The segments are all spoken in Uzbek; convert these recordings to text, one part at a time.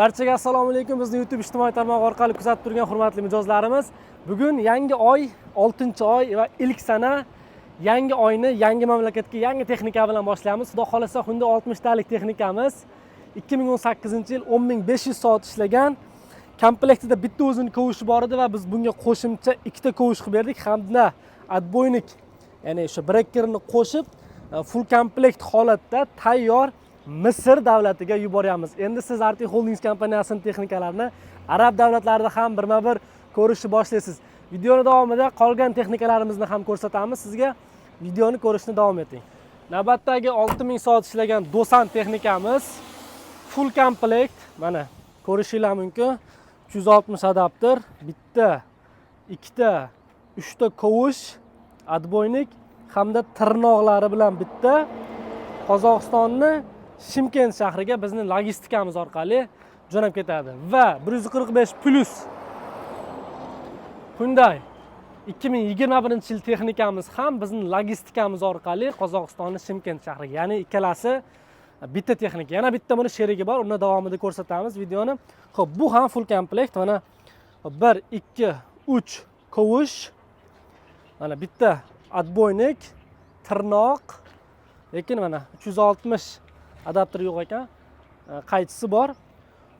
Barchaga assalomu alaykum. Bizni YouTube ijtimoiy tarmoq orqali kuzatib turgan hurmatli mijozlarimiz, bugun yangi oy, 6-oy va ilk sana yangi oyni yangi mamlakatga yangi texnika bilan boshlaymiz. Xudo xolasa Hyundai 60 talik texnikamiz 2018-yil 10500 soat ishlagan. Komplektida bitta o'zining kovushi bor edi va biz bunga qo'shimcha ikkita kovush qilib berdik hamda отбойник, ya'ni o'sha brekerni qo'shib full komplekt holatda tayyor Misr davlatiga yuboryapmiz. Endi siz Arti Holdings kompaniyasining texnikalarini arab davlatlarida ham birma-bir ko'rishni boshlaysiz. Videoning davomida qolgan texnikalarimizni ham ko'rsatamiz sizga. Videoni ko'rishni davom eting. Navbatdagi 6000 soat ishlagan Dosan texnikamiz full komplekt. Mana ko'rishinglar mumkin. 360 adapter, bitta, ikkita, 3ta kovush, отбойник hamda tirnoqlari bilan bitta Qozog'istonni Shimkent shahriga bizning logistikamiz orqali jo'nab ketadi va 145 plus Hyundai 2021-yil texnikamiz ham bizning logistikamiz orqali Qozog'istonning Shimkent shahriga, ya'ni ikkalasi bitta texnika. Yana bitta buni sherigi bor, uni davomida ko'rsatamiz videoni. Xo'p, bu ham full komplekt. Mana 1, 2, 3 kovush, mana bitta отбойник, tirnoq, lekin mana 360 adapter yo'q ekan, qaychisi bor.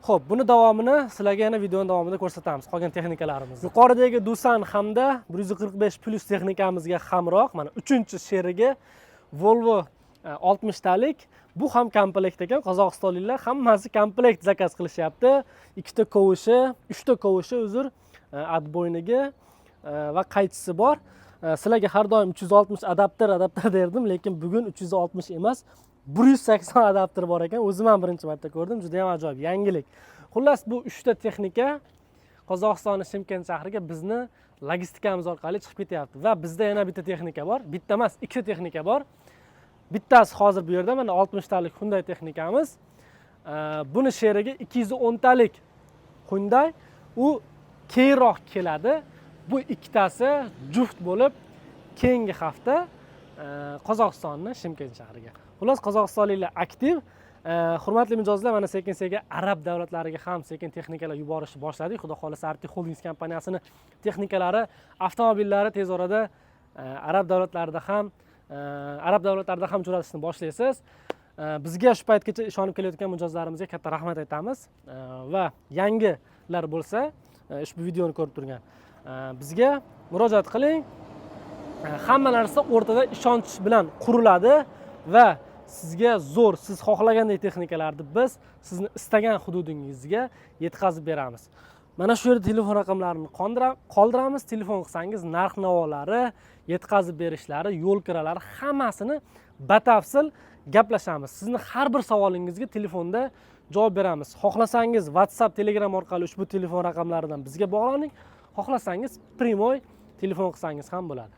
Xo'p, buni davomini sizlarga yana videoning davomida ko'rsatamiz, qolgan texnikalarimizni. Yuqoridagi Dusan hamda 145 plus texnikamizga hamroh mana 3-sherigi Volvo 60 talik. Bu ham komplekt ekan. Qozog'istonliklar hammasi komplekt zakaz qilishyapti. Ikkita kovushi, 3ta kovushi отбойнigi va qaychisi bor. Sizlarga har doim 360 adapter derdim, lekin bugun 360 emas, 180 adapter bor ekan. O'zim ham birinchi marta ko'rdim. Juda ham ajoyib yangilik. Xullas, bu 3ta texnika Qozog'istonning Shimkent shahriga bizni logistikamiz orqali chiqib ketyapti va bizda yana bitta texnika bor. Bitta emas, ikkita texnika bor. Bittasi hozir bu yerda mana 60 talik Hyundai texnikamiz. Buni sherigi 210 talik Hyundai. U keyinroq keladi. Bu ikkitasi juft bo'lib keyingi hafta Qozog'istonning Shimkent shahriga. Xullas, qozog'istonliklar aktiv. Hurmatli mijozlar, mana sekin-sekin arab davlatlariga ham sekin texnikalar yuborishni boshladik. Xudo xolasa Arti Holdings kompaniyasining texnikalari, avtomobillari tez orada arab davlatlarida ham jo'natishni boshlaysiz. Bizga shu paytgacha ishonib kelayotgan mijozlarimizga katta rahmat aytamiz va yangilar bo'lsa ushbu videoni ko'rib turgan bizga murojaat qiling. Hamma narsa o'rtada ishonch bilan quriladi va sizga zo'r, siz xohlaganday texnikalarni biz sizni istagan hududingizga yetkazib beramiz. Mana shu yerda telefon raqamlarini qoldiramiz. Telefon qilsangiz narx-navolari, yetkazib berishlari, yo'l kiralari hammasini batafsil gaplashamiz. Sizni har bir savolingizga telefonda javob beramiz. Xohlasangiz WhatsApp, Telegram orqali ushbu telefon raqamlaridan bizga bog'laning. Xohlasangiz primoy telefon qilsangiz ham bo'ladi.